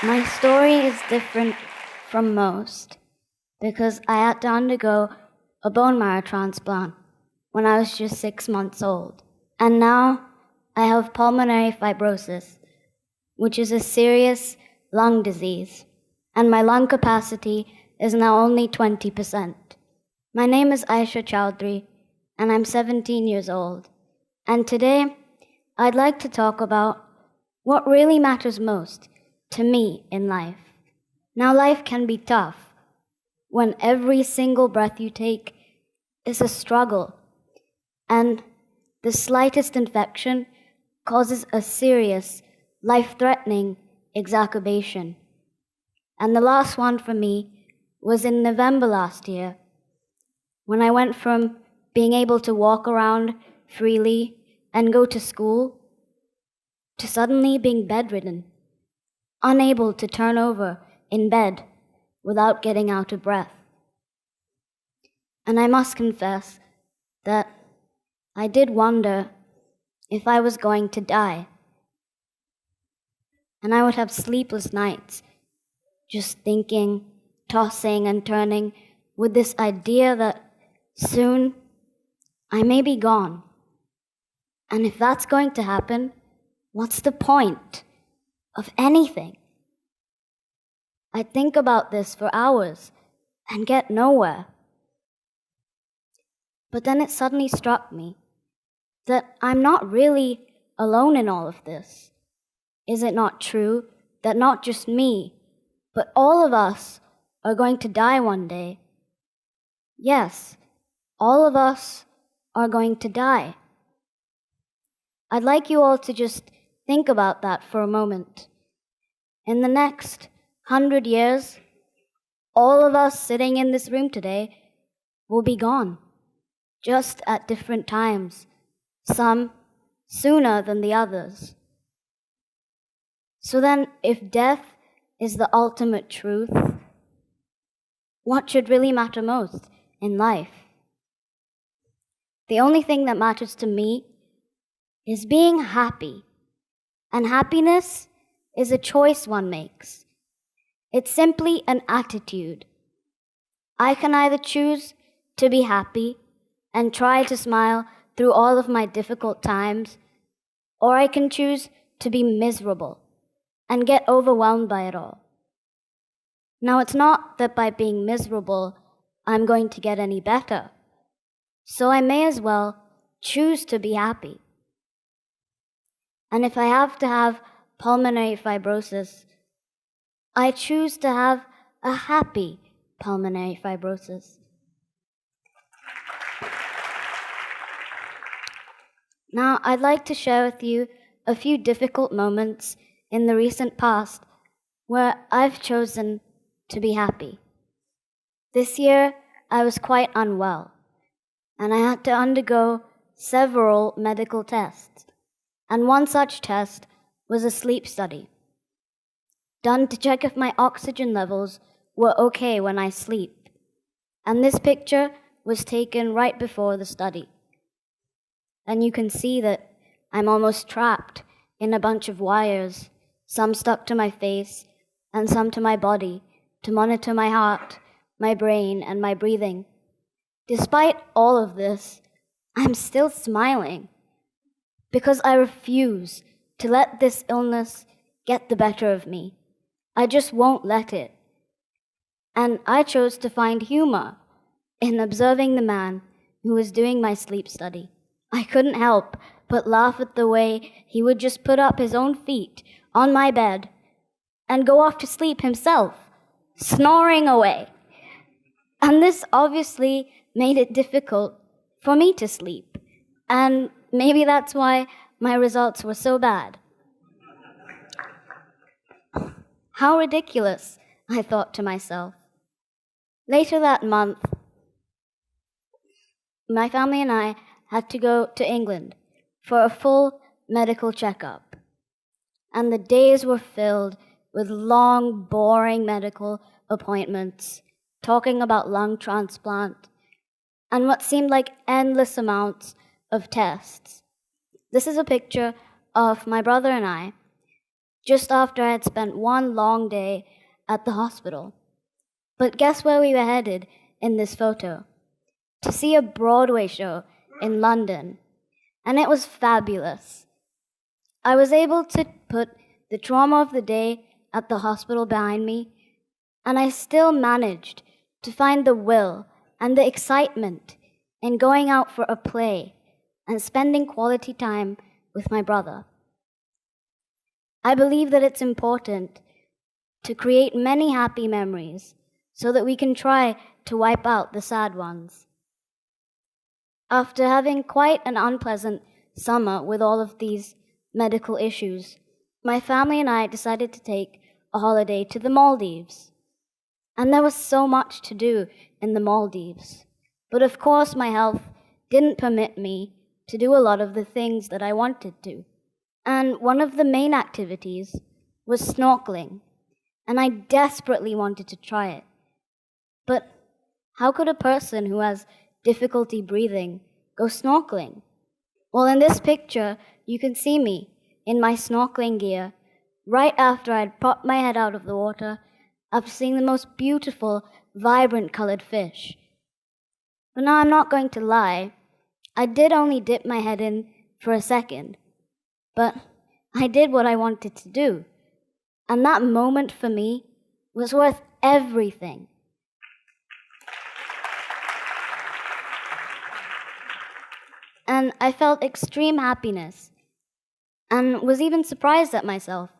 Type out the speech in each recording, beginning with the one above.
My story is different from most because I had to undergo a bone marrow transplant when I was just 6 months old. And now I have pulmonary fibrosis, which is a serious lung disease, and my lung capacity is now only 20%. My name is Aisha Chaudhary, and I'm 17 years old. And today, I'd like to talk about what really matters most to me in life. Now, life can be tough when every single breath you take is a struggle, and the slightest infection causes a serious, life-threatening exacerbation. And the last one for me was in November last year, when I went from being able to walk around freely and go to school to suddenly being bedridden, unable to turn over in bed without getting out of breath. And I must confess that I did wonder if I was going to die. And I would have sleepless nights, just thinking, tossing and turning with this idea that soon I may be gone. And if that's going to happen, what's the point of anything? I think about this for hours and get nowhere. But then it suddenly struck me that I'm not really alone in all of this. Is it not true that not just me, but all of us are going to die one day? Yes, all of us are going to die. I'd like you all to just think about that for a moment. In the next 100 years, all of us sitting in this room today will be gone, just at different times, some sooner than the others. So then, if death is the ultimate truth, what should really matter most in life? The only thing that matters to me is being happy. And happiness is a choice one makes. It's simply an attitude. I can either choose to be happy and try to smile through all of my difficult times, or I can choose to be miserable and get overwhelmed by it all. Now, it's not that by being miserable, I'm going to get any better. So I may as well choose to be happy. And if I have to have pulmonary fibrosis, I choose to have a happy pulmonary fibrosis. Now, I'd like to share with you a few difficult moments in the recent past where I've chosen to be happy. This year, I was quite unwell, and I had to undergo several medical tests. And one such test was a sleep study, done to check if my oxygen levels were okay when I sleep. And this picture was taken right before the study. And you can see that I'm almost trapped in a bunch of wires, some stuck to my face and some to my body, to monitor my heart, my brain, and my breathing. Despite all of this, I'm still smiling because I refuse to let this illness get the better of me. I just won't let it. And I chose to find humor in observing the man who was doing my sleep study. I couldn't help but laugh at the way he would just put up his own feet on my bed and go off to sleep himself, snoring away. And this obviously made it difficult for me to sleep. And maybe that's why my results were so bad. How ridiculous, I thought to myself. Later that month, my family and I had to go to England for a full medical checkup. And the days were filled with long, boring medical appointments, talking about lung transplant, and what seemed like endless amounts of tests. This is a picture of my brother and I just after I had spent one long day at the hospital. But guess where we were headed in this photo? To see a Broadway show in London, and it was fabulous. I was able to put the trauma of the day at the hospital behind me, and I still managed to find the will and the excitement in going out for a play and spending quality time with my brother. I believe that it's important to create many happy memories so that we can try to wipe out the sad ones. After having quite an unpleasant summer with all of these medical issues, my family and I decided to take a holiday to the Maldives. And there was so much to do in the Maldives. But of course, my health didn't permit me to do a lot of the things that I wanted to. And one of the main activities was snorkeling, and I desperately wanted to try it. But how could a person who has difficulty breathing go snorkeling? Well, in this picture, you can see me in my snorkeling gear right after I'd popped my head out of the water after seeing the most beautiful, vibrant colored fish. But now I'm not going to lie, I did only dip my head in for a second, but I did what I wanted to do, and that moment for me was worth everything. And I felt extreme happiness and was even surprised at myself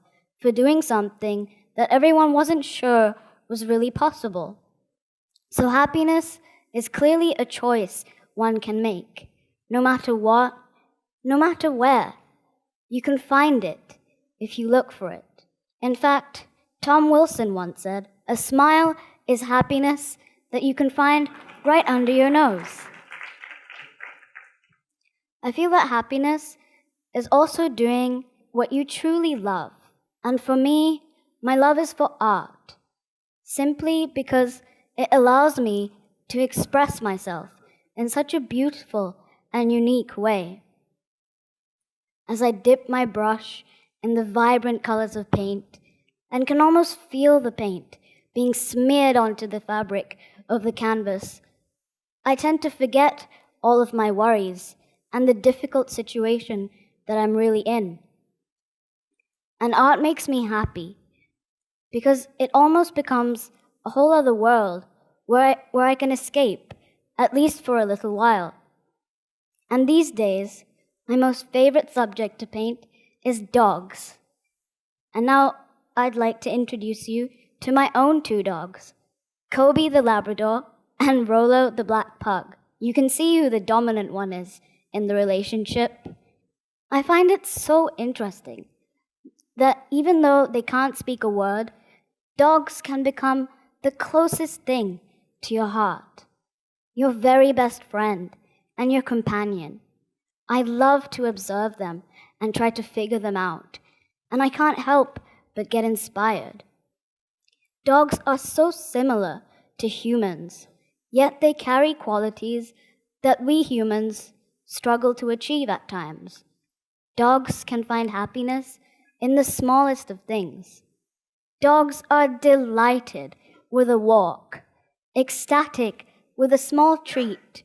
for doing something that everyone wasn't sure was really possible. So happiness is clearly a choice one can make, no matter what, no matter where. You can find it if you look for it. In fact, Tom Wilson once said, "A smile is happiness that you can find right under your nose." I feel that happiness is also doing what you truly love. And for me, my love is for art, simply because it allows me to express myself in such a beautiful and unique way. As I dip my brush in the vibrant colors of paint and can almost feel the paint being smeared onto the fabric of the canvas, I tend to forget all of my worries and the difficult situation that I'm really in. And art makes me happy because it almost becomes a whole other world where I can escape, at least for a little while. And these days, my most favorite subject to paint is dogs. And now I'd like to introduce you to my own two dogs, Kobe the Labrador and Rolo the Black Pug. You can see who the dominant one is in the relationship. I find it so interesting that even though they can't speak a word, dogs can become the closest thing to your heart, your very best friend and your companion. I love to observe them and try to figure them out, and I can't help but get inspired. Dogs are so similar to humans, yet they carry qualities that we humans struggle to achieve at times. Dogs can find happiness in the smallest of things. Dogs are delighted with a walk, ecstatic with a small treat,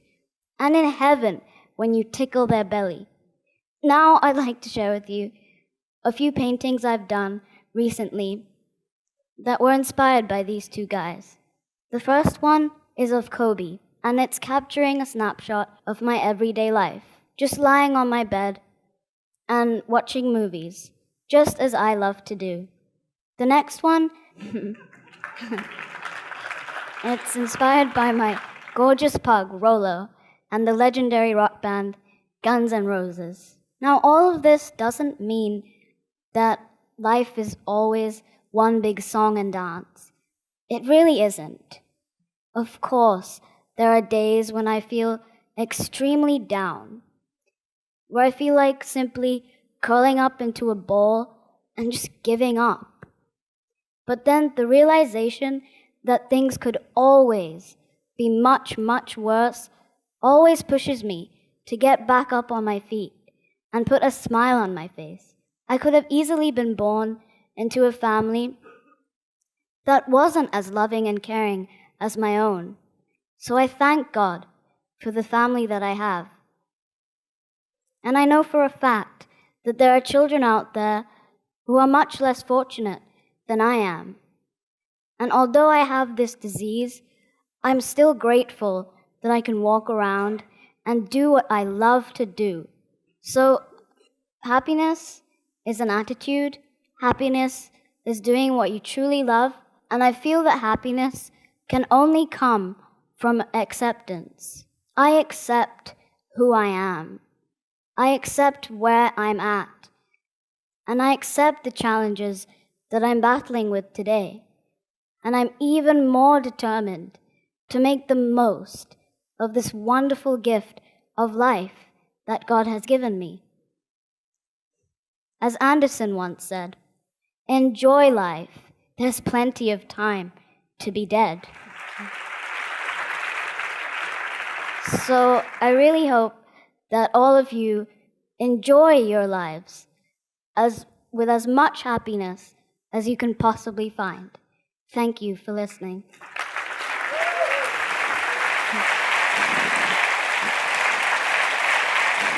and in heaven when you tickle their belly. Now I'd like to share with you a few paintings I've done recently that were inspired by these two guys. The first one is of Kobe, and it's capturing a snapshot of my everyday life, just lying on my bed and watching movies, just as I love to do. The next one, it's inspired by my gorgeous pug, Rolo, and the legendary rock band Guns N' Roses. Now, all of this doesn't mean that life is always one big song and dance. It really isn't. Of course, there are days when I feel extremely down, where I feel like simply curling up into a ball and just giving up. But then the realization that things could always be much, much worse always pushes me to get back up on my feet and put a smile on my face. I could have easily been born into a family that wasn't as loving and caring as my own. So I thank God for the family that I have. And I know for a fact that there are children out there who are much less fortunate than I am. And although I have this disease, I'm still grateful that I can walk around and do what I love to do. So happiness is an attitude. Happiness is doing what you truly love. And I feel that happiness can only come from acceptance. I accept who I am. I accept where I'm at. And I accept the challenges that I'm battling with today. And I'm even more determined to make the most of this wonderful gift of life that God has given me. As Anderson once said, enjoy life. There's plenty of time to be dead. So I really hope that all of you enjoy your lives with as much happiness as you can possibly find. Thank you for listening.